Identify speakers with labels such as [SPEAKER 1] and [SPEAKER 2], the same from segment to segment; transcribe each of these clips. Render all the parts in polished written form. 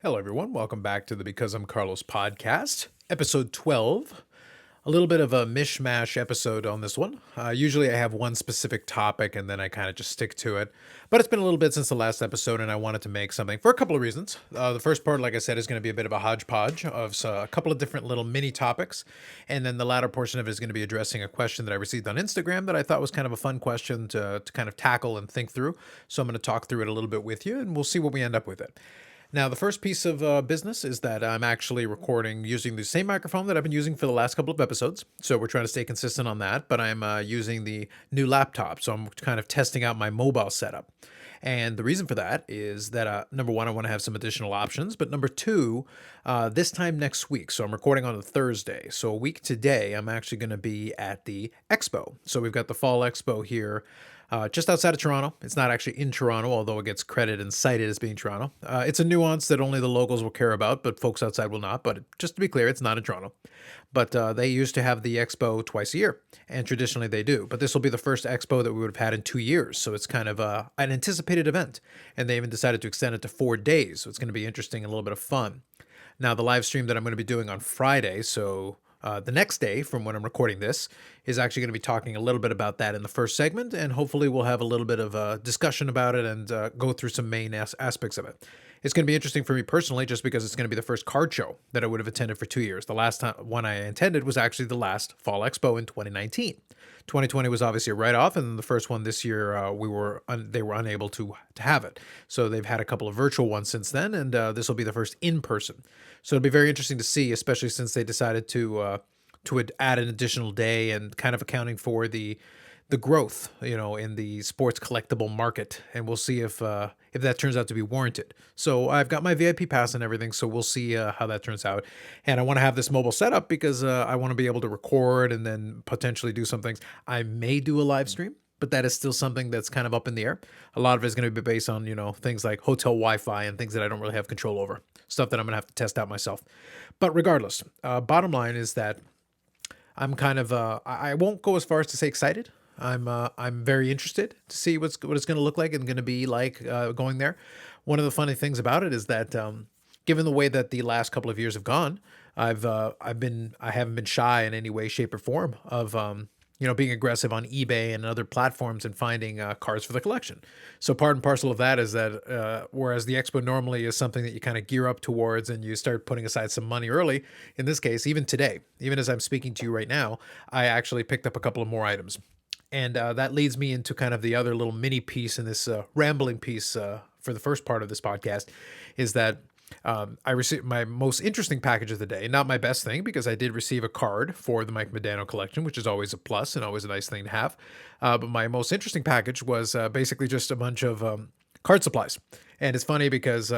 [SPEAKER 1] Hello, everyone. Welcome back to the Because I'm Carlos podcast, episode 12. A little bit of a mishmash episode on this one. Usually I have one specific topic and then I kind of just stick to it. But it's been a little bit since the last episode and I wanted to make something for a couple of reasons. The first part, like I said, is going to be a bit of a hodgepodge of a couple of different little mini topics. And then the latter portion of it is going to be addressing a question that I received on Instagram that I thought was kind of a fun question to kind of tackle and think through. So I'm going to talk through it a little bit with you and we'll see what we end up with it. Now, the first piece of business is that I'm actually recording using the same microphone that I've been using for the last couple of episodes. So we're trying to stay consistent on that, but I'm using the new laptop. So I'm kind of testing out my mobile setup. And the reason for that is that, number one, I want to have some additional options. But number two, this time next week, so I'm recording on a Thursday. So a week today, I'm actually going to be at the Expo. So we've got the Fall Expo here. Just outside of Toronto. It's not actually in Toronto, although it gets credited and cited as being Toronto. It's a nuance that only the locals will care about, but folks outside will not. But just to be clear, it's not in Toronto. But they used to have the expo twice a year, and traditionally they do. But this will be the first expo that we would have had in 2 years. So it's kind of an anticipated event. And they even decided to extend it to 4 days. So it's going to be interesting and a little bit of fun. Now, the live stream that I'm going to be doing on Friday, so the next day from when I'm recording this, is actually going to be talking a little bit about that in the first segment, and hopefully we'll have a little bit of a discussion about it and go through some main aspects of it. It's going to be interesting for me personally just because it's going to be the first card show that I would have attended for 2 years. The last time one I attended was actually the last Fall Expo in 2019. 2020 was obviously a write-off, and the first one this year they were unable to have it. So they've had a couple of virtual ones since then, and this will be the first in-person. So it'll be very interesting to see, especially since they decided to add an additional day and kind of accounting for the growth, in the sports collectible market, and we'll see if that turns out to be warranted. So I've got my VIP pass and everything, so we'll see how that turns out. And I want to have this mobile setup because I want to be able to record and then potentially do some things. I may do a live stream, but that is still something that's kind of up in the air. A lot of it is going to be based on, things like hotel Wi-Fi and things that I don't really have control over, stuff that I'm going to have to test out myself. But regardless, bottom line is that I'm kind of, I won't go as far as to say excited. I'm very interested to see what it's going to look like and going to be like going there. One of the funny things about it is that given the way that the last couple of years have gone, I haven't been shy in any way, shape, or form of being aggressive on eBay and other platforms and finding cards for the collection. So part and parcel of that is that whereas the expo normally is something that you kind of gear up towards and you start putting aside some money early, in this case, even today, even as I'm speaking to you right now, I actually picked up a couple of more items. And that leads me into kind of the other little mini piece in this rambling piece for the first part of this podcast is that I received my most interesting package of the day. Not my best thing because I did receive a card for the Mike Medano collection, which is always a plus and always a nice thing to have. But my most interesting package was basically just a bunch of card supplies. And it's funny because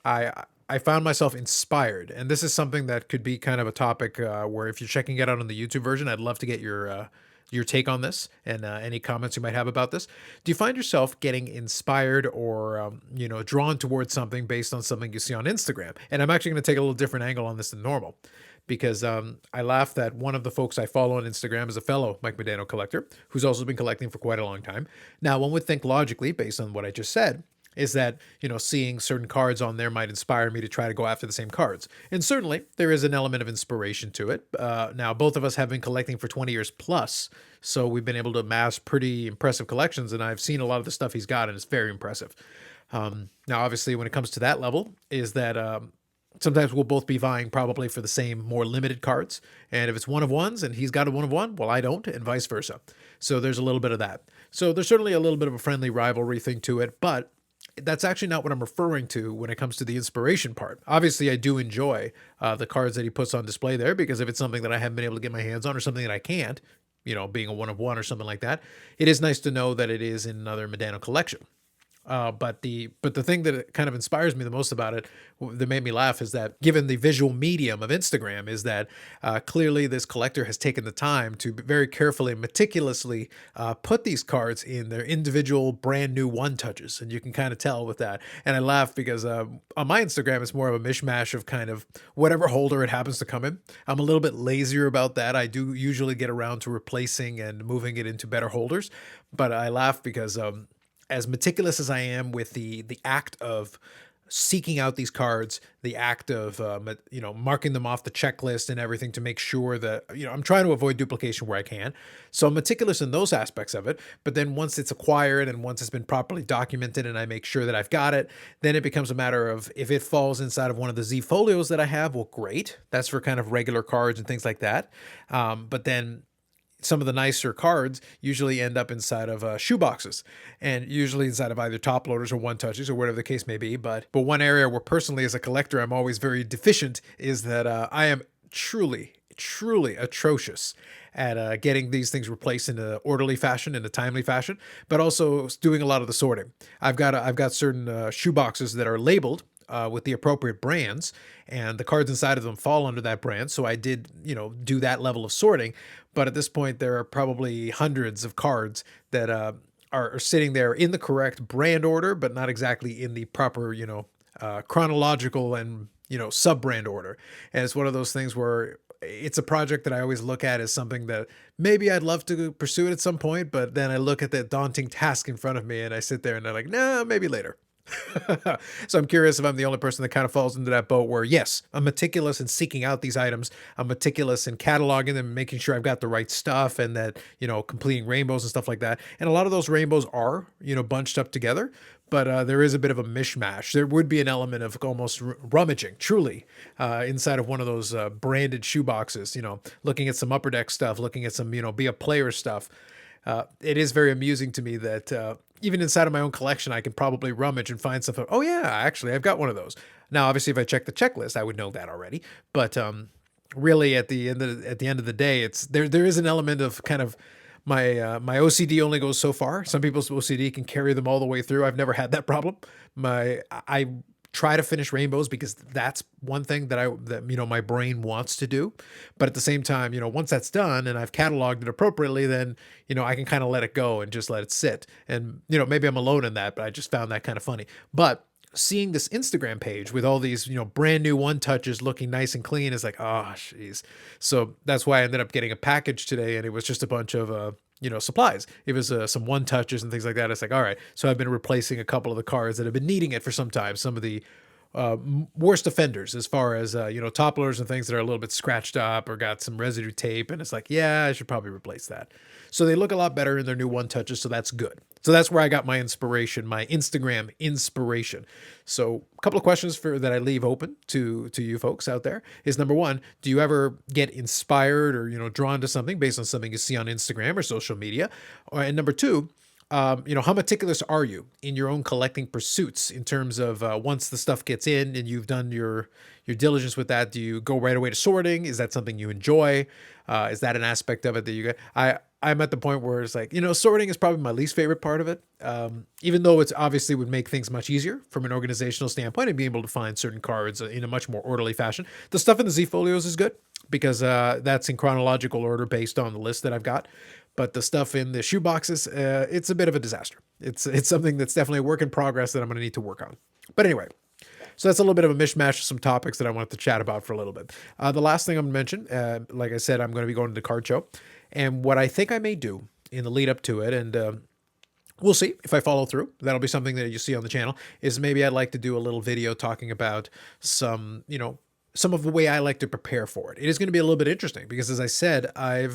[SPEAKER 1] I found myself inspired. And this is something that could be kind of a topic where if you're checking it out on the YouTube version, I'd love to get your take on this and any comments you might have about this. Do you find yourself getting inspired or, drawn towards something based on something you see on Instagram? And I'm actually going to take a little different angle on this than normal because I laugh that one of the folks I follow on Instagram is a fellow Mike Medano collector who's also been collecting for quite a long time. Now, one would think logically, based on what I just said, is that, seeing certain cards on there might inspire me to try to go after the same cards. And certainly there is an element of inspiration to it. Now, both of us have been collecting for 20 years plus, so we've been able to amass pretty impressive collections, and I've seen a lot of the stuff he's got, and it's very impressive. Now, obviously, when it comes to that level, is that sometimes we'll both be vying probably for the same more limited cards. And if it's one of ones and he's got a one of one, well, I don't, and vice versa. So there's a little bit of that. So there's certainly a little bit of a friendly rivalry thing to it, but that's actually not what I'm referring to when it comes to the inspiration part. Obviously, I do enjoy the cards that he puts on display there because if it's something that I haven't been able to get my hands on or something that I can't, being a one of one or something like that, it is nice to know that it is in another Medano collection. But the thing that kind of inspires me the most about it, that made me laugh, is that given the visual medium of Instagram, is that clearly this collector has taken the time to very carefully and meticulously put these cards in their individual brand new one touches, and you can kind of tell with that. And I laugh because on my Instagram, it's more of a mishmash of kind of whatever holder it happens to come in. I'm a little bit lazier about that. I do usually get around to replacing and moving it into better holders, but I laugh because as meticulous as I am with the act of seeking out these cards, the act of marking them off the checklist and everything to make sure that I'm trying to avoid duplication where I can. So I'm meticulous in those aspects of it. But then once it's acquired and once it's been properly documented and I make sure that I've got it, then it becomes a matter of if it falls inside of one of the Z folios that I have, well, great. That's for kind of regular cards and things like that. But then some of the nicer cards usually end up inside of shoe boxes, and usually inside of either top loaders or one touches or whatever the case may be. But one area where personally as a collector I'm always very deficient is that I am truly atrocious at getting these things replaced in an orderly fashion, in a timely fashion, but also doing a lot of the sorting. I've got certain shoe boxes that are labeled with the appropriate brands, and the cards inside of them fall under that brand. So I did, do that level of sorting. But at this point, there are probably hundreds of cards that are sitting there in the correct brand order, but not exactly in the proper, chronological and, sub-brand order. And it's one of those things where it's a project that I always look at as something that maybe I'd love to pursue it at some point, but then I look at that daunting task in front of me and I sit there and I'm like, nah, maybe later. So I'm curious if I'm the only person that kind of falls into that boat where, yes, I'm meticulous in seeking out these items. I'm meticulous in cataloging them, making sure I've got the right stuff and that, completing rainbows and stuff like that. And a lot of those rainbows are, bunched up together, but there is a bit of a mishmash. There would be an element of almost rummaging, truly, inside of one of those branded shoe boxes, looking at some Upper Deck stuff, looking at some, Be a Player stuff. It is very amusing to me that even inside of my own collection, I can probably rummage and find something. Oh yeah, actually, I've got one of those. Now, obviously, if I check the checklist, I would know that already. But really, at the end of the day, it's there is an element of kind of my OCD only goes so far. Some people's OCD can carry them all the way through. I've never had that problem. I try to finish rainbows because that's one thing that my brain wants to do. But at the same time, once that's done and I've cataloged it appropriately, then, I can kind of let it go and just let it sit. And, maybe I'm alone in that, but I just found that kind of funny. But seeing this Instagram page with all these, brand new one touches looking nice and clean is like, oh, jeez. So that's why I ended up getting a package today. And it was just a bunch of, supplies. It was some one touches and things like that. It's like, all right. So I've been replacing a couple of the cards that have been needing it for some time. Some of the worst offenders as far as, top loaders and things that are a little bit scratched up or got some residue tape. And it's like, yeah, I should probably replace that. So they look a lot better in their new one touches. So that's good. So that's where I got my inspiration, my Instagram inspiration. So a couple of questions that I leave open to you folks out there is, number one, do you ever get inspired or, drawn to something based on something you see on Instagram or social media? And number two, how meticulous are you in your own collecting pursuits in terms of once the stuff gets in and you've done your diligence with that, do you go right away to sorting? Is that something you enjoy? Is that an aspect of it that you get? I'm at the point where it's like, sorting is probably my least favorite part of it. Even though it's obviously would make things much easier from an organizational standpoint and being able to find certain cards in a much more orderly fashion. The stuff in the Z folios is good because that's in chronological order based on the list that I've got. But the stuff in the shoe boxes, it's a bit of a disaster. It's something that's definitely a work in progress that I'm going to need to work on. But anyway, so that's a little bit of a mishmash of some topics that I wanted to chat about for a little bit. The last thing I'm going to mention, like I said, I'm going to be going to the card show. And what I think I may do in the lead up to it, and we'll see if I follow through. That'll be something that you see on the channel, is maybe I'd like to do a little video talking about some of the way I like to prepare for it. It is going to be a little bit interesting because, as I said, I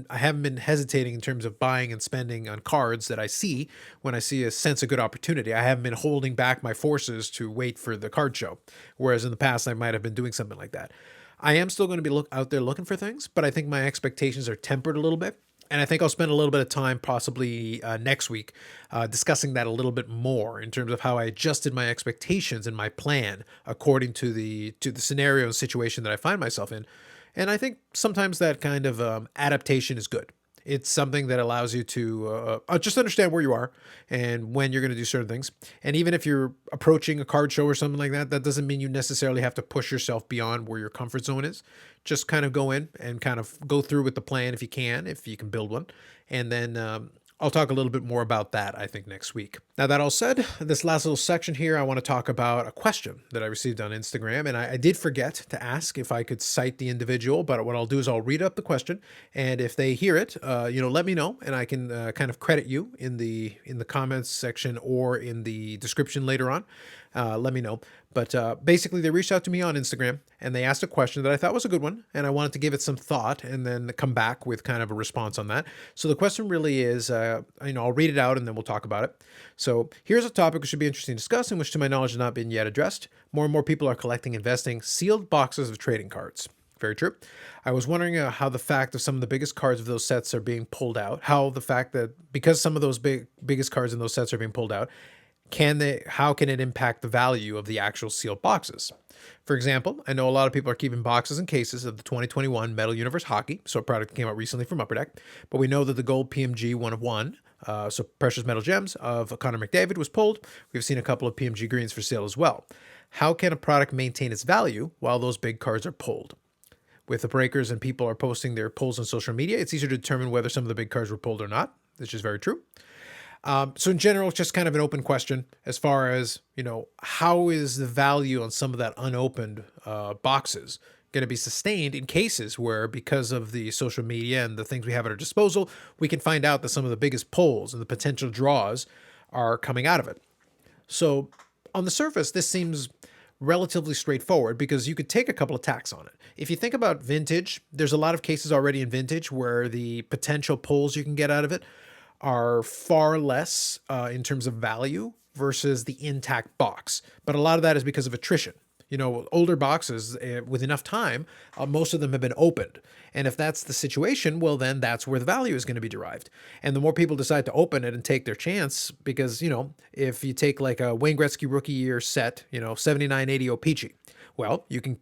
[SPEAKER 1] haven't been hesitating in terms of buying and spending on cards that I see when I see a sense of good opportunity. I haven't been holding back my forces to wait for the card show, whereas in the past I might have been doing something like that. I am still going to be out there looking for things, but I think my expectations are tempered a little bit. And I think I'll spend a little bit of time possibly next week discussing that a little bit more in terms of how I adjusted my expectations and my plan according to the scenario and situation that I find myself in. And I think sometimes that kind of adaptation is good. It's something that allows you to just understand where you are and when you're going to do certain things. And even if you're approaching a card show or something like that, that doesn't mean you necessarily have to push yourself beyond where your comfort zone is. Just kind of go in and kind of go through with the plan if you can build one. And then I'll talk a little bit more about that, I think, next week. Now, that all said, this last little section here, I want to talk about a question that I received on Instagram. And I did forget to ask if I could cite the individual, but what I'll do is I'll read up the question. And if they hear it, let me know, and I can kind of credit you in the comments section or in the description later on. let me know. But basically, they reached out to me on Instagram and they asked a question that I thought was a good one. And I wanted to give it some thought and then come back with kind of a response on that. So the question really is, I'll read it out and then we'll talk about it. So here's a topic which should be interesting to discuss and which to my knowledge has not been yet addressed. More and more people are collecting and investing sealed boxes of trading cards. Very true. I was wondering how the fact of some of the biggest cards of those sets are being pulled out, how the fact that because some of those biggest cards in those sets are being pulled out, how can it impact the value of the actual sealed boxes? For example, I know a lot of people are keeping boxes and cases of the 2021 Metal Universe Hockey, so a product that came out recently from Upper Deck, but we know that the gold PMG 1 of 1, so precious metal gems of Connor McDavid was pulled. We've seen a couple of PMG greens for sale as well. How can a product maintain its value while those big cards are pulled? With the breakers and people are posting their polls on social media, it's easier to determine whether some of the big cards were pulled or not, which is very true. So in general, it's just kind of an open question as far as, how is the value on some of that unopened boxes going to be sustained in cases where, because of the social media and the things we have at our disposal, we can find out that some of the biggest pulls and the potential draws are coming out of it. So on the surface, this seems relatively straightforward because you could take a couple of tacks on it. If you think about vintage, there's a lot of cases already in vintage where the potential pulls you can get out of it are far less in terms of value versus the intact box. But a lot of that is because of attrition. Older boxes with enough time, most of them have been opened. And if that's the situation, well, then that's where the value is going to be derived. And the more people decide to open it and take their chance, because, if you take like a Wayne Gretzky rookie year set, 79-80 O-Pee-Chee, well, you can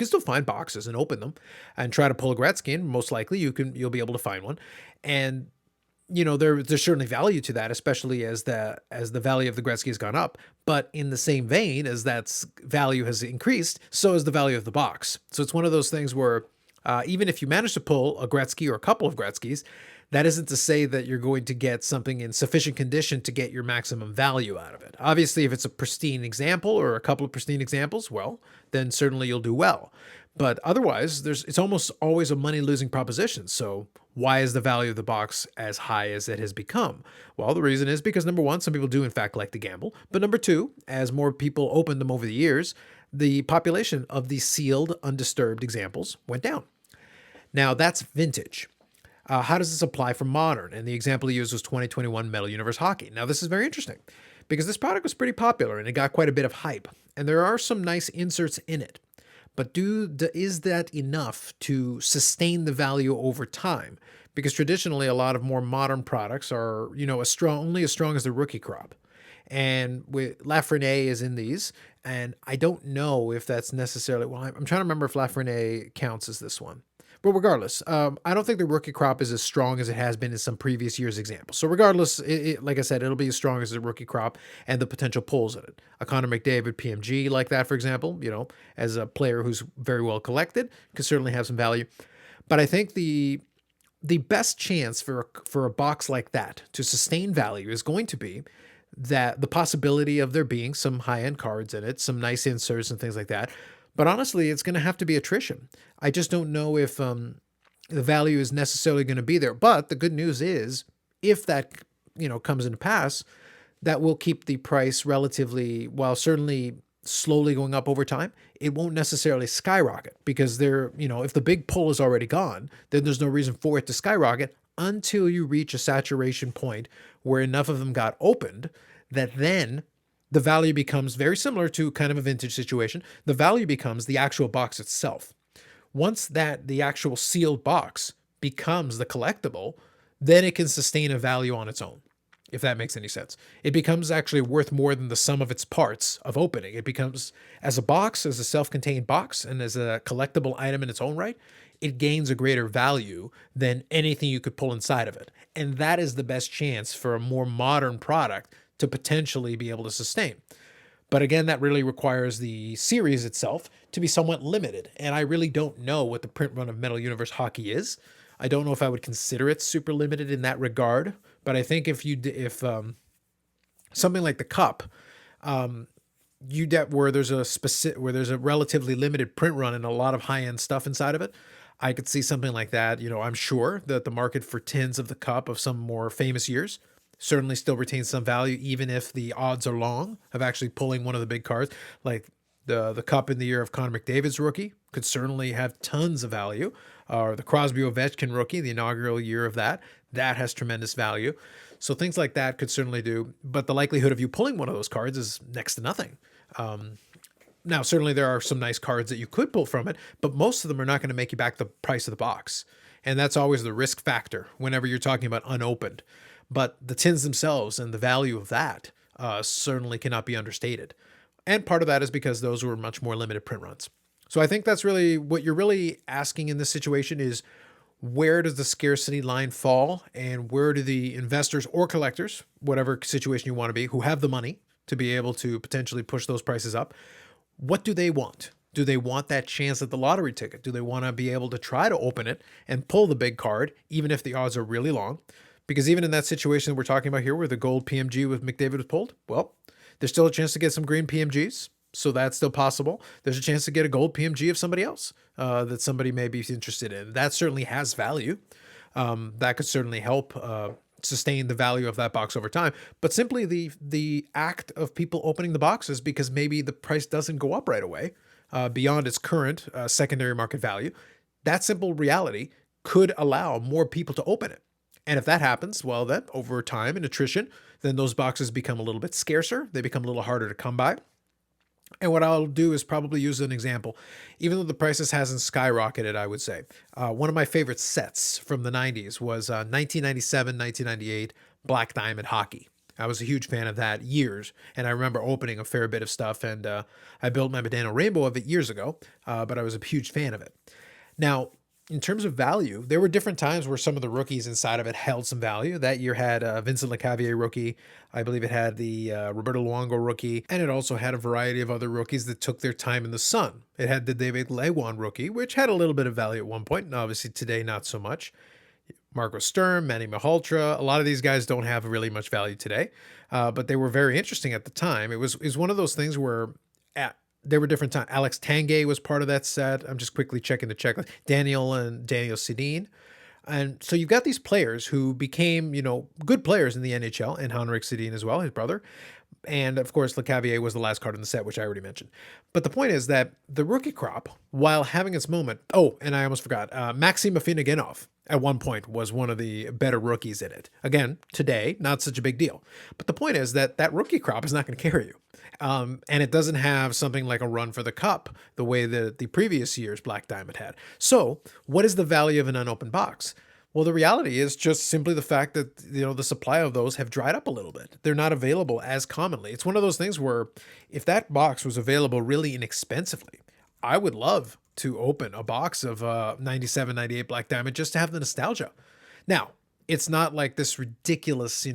[SPEAKER 1] still find boxes and open them and try to pull a Gretzky, and most likely you'll be able to find one. And there's certainly value to that, especially as the value of the Gretzky has gone up. But in the same vein, as that value has increased, so has the value of the box. So it's one of those things where even if you manage to pull a Gretzky or a couple of Gretzkys, that isn't to say that you're going to get something in sufficient condition to get your maximum value out of it. Obviously, if it's a pristine example or a couple of pristine examples, well, then certainly you'll do well. But otherwise, it's almost always a money-losing proposition. So why is the value of the box as high as it has become? Well, the reason is because, number one, some people do in fact like to gamble. But number two, as more people opened them over the years, the population of the sealed, undisturbed examples went down. Now, that's vintage. How does this apply for modern? And the example he used was 2021 Metal Universe Hockey. Now, this is very interesting because this product was pretty popular and it got quite a bit of hype. And there are some nice inserts in it. But is that enough to sustain the value over time? Because traditionally, a lot of more modern products are, only as strong as the rookie crop. And Lafreniere is in these, and I don't know if that's necessarily. Well, I'm trying to remember if Lafreniere counts as this one. But regardless, I don't think the rookie crop is as strong as it has been in some previous years' examples. So regardless, like I said, it'll be as strong as the rookie crop and the potential pulls in it. A Connor McDavid PMG like that, for example, as a player who's very well collected, could certainly have some value. But I think the best chance for a box like that to sustain value is going to be that the possibility of there being some high-end cards in it, some nice inserts and things like that. But honestly, it's going to have to be attrition. I just don't know if the value is necessarily going to be there. But the good news is, if that comes into pass, that will keep the price relatively, while certainly slowly going up over time. It won't necessarily skyrocket because if the big pull is already gone, then there's no reason for it to skyrocket until you reach a saturation point where enough of them got opened that then the value becomes very similar to kind of a vintage situation. The value becomes the actual box itself. Once the actual sealed box becomes the collectible, then it can sustain a value on its own, if that makes any sense. It becomes actually worth more than the sum of its parts of opening. It becomes, as a box, as a self-contained box, and as a collectible item in its own right, it gains a greater value than anything you could pull inside of it. And that is the best chance for a more modern product to potentially be able to sustain. But again, that really requires the series itself to be somewhat limited. And I really don't know what the print run of Metal Universe Hockey is. I don't know if I would consider it super limited in that regard. But I think if something like the Cup, where there's a relatively limited print run and a lot of high-end stuff inside of it, I could see something like that. I'm sure that the market for tins of the Cup of some more famous years certainly still retains some value, even if the odds are long of actually pulling one of the big cards. Like the Cup in the year of Connor McDavid's rookie could certainly have tons of value. Or the Crosby Ovechkin rookie, the inaugural year of that has tremendous value. So things like that could certainly do, but the likelihood of you pulling one of those cards is next to nothing. Now, certainly there are some nice cards that you could pull from it, but most of them are not going to make you back the price of the box. And that's always the risk factor whenever you're talking about unopened. But the tins themselves and the value of that certainly cannot be understated. And part of that is because those were much more limited print runs. So I think that's really what you're really asking in this situation is where does the scarcity line fall and where do the investors or collectors, whatever situation you want to be, who have the money to be able to potentially push those prices up, what do they want? Do they want that chance at the lottery ticket? Do they want to be able to try to open it and pull the big card, even if the odds are really long? Because even in that situation we're talking about here where the gold PMG with McDavid was pulled, well, there's still a chance to get some green PMGs. So that's still possible. There's a chance to get a gold PMG of somebody else that somebody may be interested in. That certainly has value. That could certainly help sustain the value of that box over time. But simply the act of people opening the boxes because maybe the price doesn't go up right away beyond its current secondary market value, that simple reality could allow more people to open it. And if that happens, well, then over time and attrition, then those boxes become a little bit scarcer. They become a little harder to come by. And what I'll do is probably use an example. Even though the prices hasn't skyrocketed, I would say. One of my favorite sets from the 90s was 1997, 1998 Black Diamond Hockey. I was a huge fan of that years, and I remember opening a fair bit of stuff, and I built my Medano Rainbow of it years ago, but I was a huge fan of it. Now, in terms of value, there were different times where some of the rookies inside of it held some value. That year had Vincent Lecavalier rookie. I believe it had the Roberto Luongo rookie. And it also had a variety of other rookies that took their time in the sun. It had the David Lewan rookie, which had a little bit of value at one point. And obviously today, not so much. Marco Sturm, Manny Malhotra. A lot of these guys don't have really much value today. But they were very interesting at the time. It was one of those things where there were different times. Alex Tanguay was part of that set. I'm just quickly checking the checklist. Daniel Sedin. And so you've got these players who became, good players in the NHL, and Henrik Sedin as well, his brother. And of course, Lecavalier was the last card in the set, which I already mentioned. But the point is that the rookie crop, while having its moment, and I almost forgot, Maxim Afinogenov at one point was one of the better rookies in it. Again, today, not such a big deal. But the point is that that rookie crop is not going to carry you. And it doesn't have something like a run for the cup the way that the previous year's Black Diamond had. So what is the value of an unopened box? Well, the reality is just simply the fact that, the supply of those have dried up a little bit. They're not available as commonly. It's one of those things where if that box was available really inexpensively, I would love to open a box of 97, 98 Black Diamond just to have the nostalgia. Now, it's not like this ridiculous,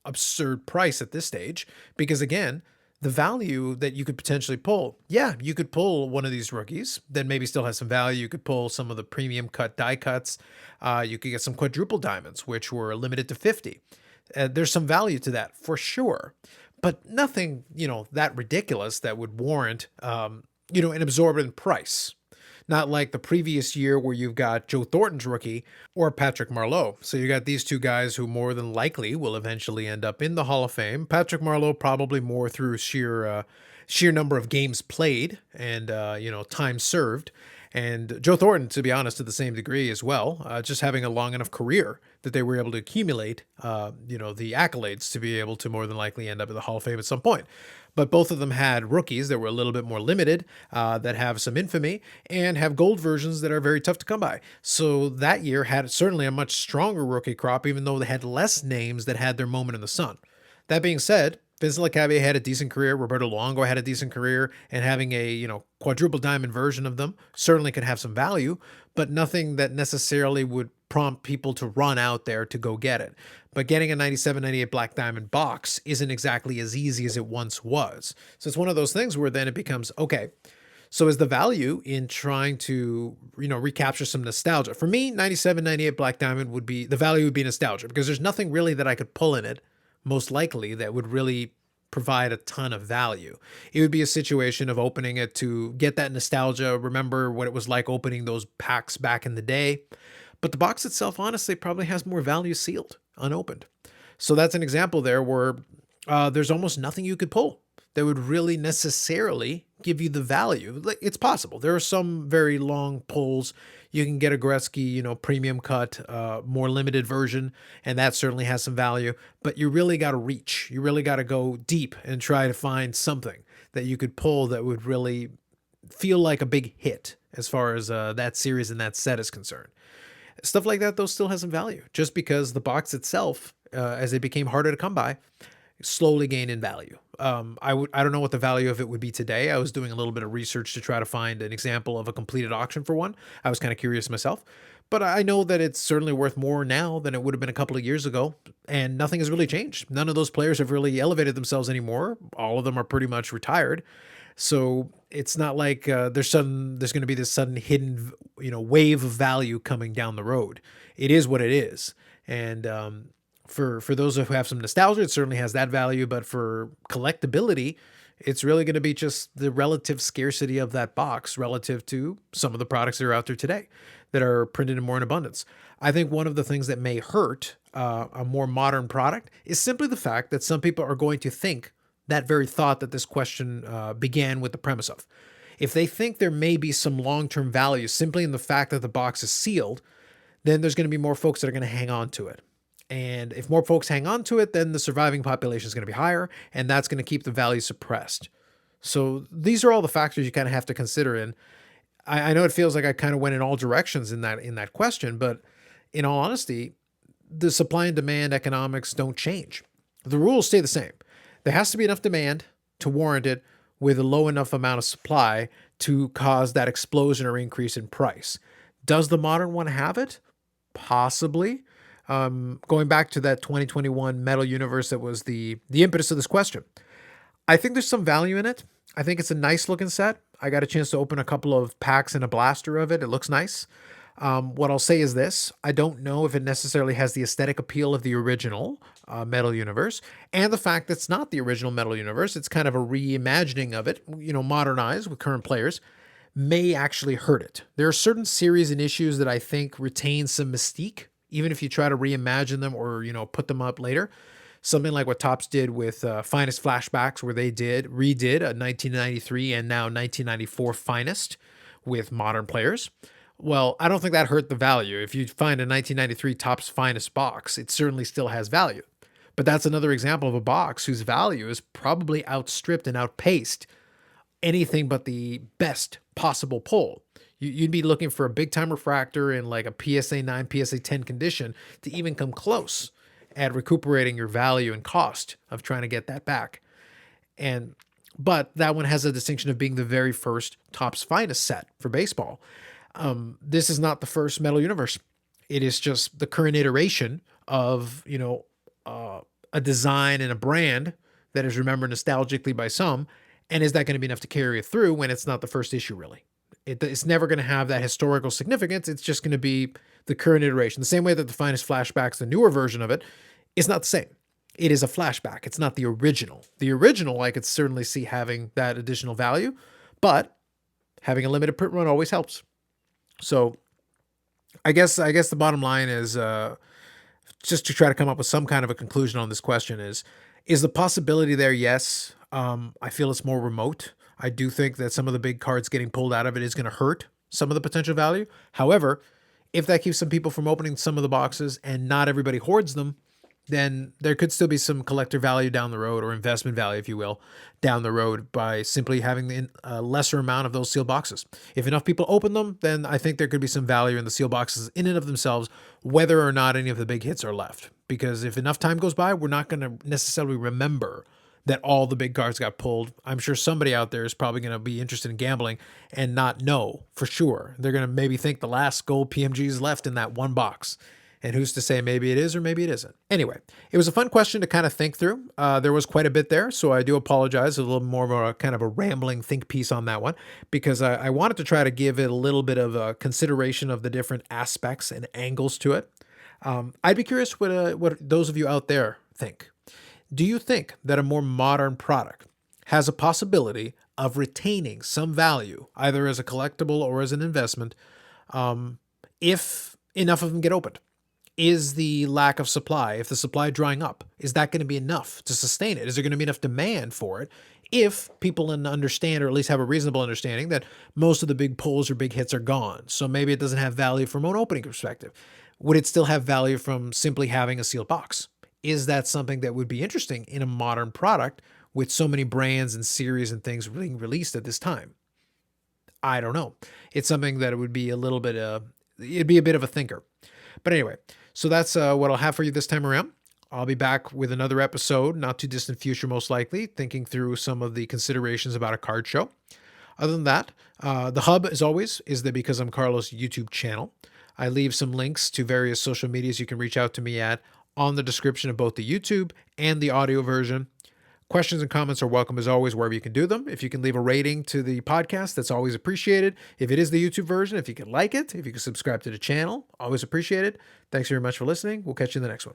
[SPEAKER 1] absurd price at this stage, because again, the value that you could potentially pull, you could pull one of these rookies that maybe still has some value. You could pull some of the premium cut die cuts. You could get some quadruple diamonds, which were limited to 50. There's some value to that for sure, but nothing, that ridiculous that would warrant, an absorbent price. Not like the previous year where you've got Joe Thornton's rookie or Patrick Marleau. So you got these two guys who more than likely will eventually end up in the Hall of Fame. Patrick Marleau probably more through sheer number of games played and time served. And Joe Thornton, to be honest, to the same degree as well, just having a long enough career that they were able to accumulate, the accolades to be able to more than likely end up in the Hall of Fame at some point. But both of them had rookies that were a little bit more limited, that have some infamy, and have gold versions that are very tough to come by. So that year had certainly a much stronger rookie crop, even though they had less names that had their moment in the sun. That being said, Vincent Lecavalier had a decent career. Roberto Luongo had a decent career, and having a quadruple diamond version of them certainly could have some value, but nothing that necessarily would prompt people to run out there to go get it. But getting a 97, 98 Black Diamond box isn't exactly as easy as it once was. So it's one of those things where then it becomes, okay, so is the value in trying to, recapture some nostalgia? For me, 97, 98 Black Diamond the value would be nostalgia, because there's nothing really that I could pull in it, most likely, that would really provide a ton of value. It would be a situation of opening it to get that nostalgia, remember what it was like opening those packs back in the day. But the box itself, honestly, probably has more value sealed, unopened. So that's an example there where there's almost nothing you could pull that would really necessarily give you the value. Like, it's possible. There are some very long pulls. You can get a Gretzky, premium cut, more limited version, and that certainly has some value. But you really got to reach. You really got to go deep and try to find something that you could pull that would really feel like a big hit as far as that series and that set is concerned. Stuff like that, though, still has some value just because the box itself, as it became harder to come by, slowly gained in value. I don't know what the value of it would be today. I was doing a little bit of research to try to find an example of a completed auction for one. I was kind of curious myself, but I know that it's certainly worth more now than it would have been a couple of years ago, and nothing has really changed. None of those players have really elevated themselves anymore. All of them are pretty much retired. So it's not like there's going to be this sudden hidden, wave of value coming down the road. It is what it is. And for those who have some nostalgia, it certainly has that value. But for collectability, it's really going to be just the relative scarcity of that box relative to some of the products that are out there today that are printed in more in abundance. I think one of the things that may hurt a more modern product is simply the fact that some people are going to think that very thought that this question began with the premise of. If they think there may be some long-term value simply in the fact that the box is sealed, then there's going to be more folks that are going to hang on to it. And if more folks hang on to it, then the surviving population is going to be higher, and that's going to keep the value suppressed. So these are all the factors you kind of have to consider. And I know it feels like I kind of went in all directions in that question, but in all honesty, the supply and demand economics don't change. The rules stay the same. There has to be enough demand to warrant it with a low enough amount of supply to cause that explosion or increase in price. Does the modern one have it? Possibly. Going back to that 2021 Metal Universe that was the impetus of this question. I think there's some value in it. I think it's a nice looking set. I got a chance to open a couple of packs and a blaster of it. It looks nice. What I'll say is this. I don't know if it necessarily has the aesthetic appeal of the original Metal Universe, and the fact that it's not the original Metal Universe, it's kind of a reimagining of it, modernized with current players, may actually hurt it. There are certain series and issues that I think retain some mystique, even if you try to reimagine them or, put them up later. Something like what Topps did with Finest Flashbacks, where they redid a 1993 and now 1994 Finest with modern players. Well, I don't think that hurt the value. If you find a 1993 Topps Finest box, it certainly still has value. But that's another example of a box whose value is probably outstripped and outpaced anything but the best possible pull. You'd be looking for a big time refractor in like a PSA 9, PSA 10 condition to even come close at recuperating your value and cost of trying to get that back. But that one has a distinction of being the very first Topps Finest set for baseball. This is not the first Metal Universe. It is just the current iteration of, a design and a brand that is remembered nostalgically by some. And is that going to be enough to carry it through when it's not the first issue, really? It's never going to have that historical significance. It's just going to be the current iteration. The same way that the Finest Flashbacks, the newer version of it, is not the same. It is a flashback. It's not the original. The original, I could certainly see having that additional value, but having a limited print run always helps. So I guess the bottom line is just to try to come up with some kind of a conclusion on this question is the possibility there? Yes. I feel it's more remote. I do think that some of the big cards getting pulled out of it is going to hurt some of the potential value. However, if that keeps some people from opening some of the boxes and not everybody hoards them, then there could still be some collector value down the road, or investment value, if you will, down the road by simply having a lesser amount of those sealed boxes. If enough people open them, then I think there could be some value in the sealed boxes in and of themselves, whether or not any of the big hits are left. Because if enough time goes by, we're not going to necessarily remember that all the big cards got pulled. I'm sure somebody out there is probably going to be interested in gambling and not know for sure. They're going to maybe think the last gold PMG is left in that one box. And who's to say maybe it is or maybe it isn't. Anyway, it was a fun question to kind of think through. There was quite a bit there, so I do apologize. A little more of a kind of a rambling think piece on that one, because I wanted to try to give it a little bit of a consideration of the different aspects and angles to it. I'd be curious what those of you out there think. Do you think that a more modern product has a possibility of retaining some value, either as a collectible or as an investment, if enough of them get opened? Is the lack of supply, if the supply drying up, is that going to be enough to sustain it? Is there going to be enough demand for it if people understand, or at least have a reasonable understanding, that most of the big pulls or big hits are gone? So maybe it doesn't have value from an opening perspective. Would it still have value from simply having a sealed box? Is that something that would be interesting in a modern product with so many brands and series and things being released at this time? I don't know. It's something that it would be a little bit, it'd be a bit of a thinker. But anyway, so that's what I'll have for you this time around. I'll be back with another episode, not too distant future, most likely, thinking through some of the considerations about a card show. Other than that, the hub, as always, is the Because I'm Carlos YouTube channel. I leave some links to various social medias you can reach out to me at on the description of both the YouTube and the audio version. Questions and comments are welcome as always, wherever you can do them. If you can leave a rating to the podcast, that's always appreciated. If it is the YouTube version, if you can like it, if you can subscribe to the channel, always appreciated. Thanks very much for listening. We'll catch you in the next one.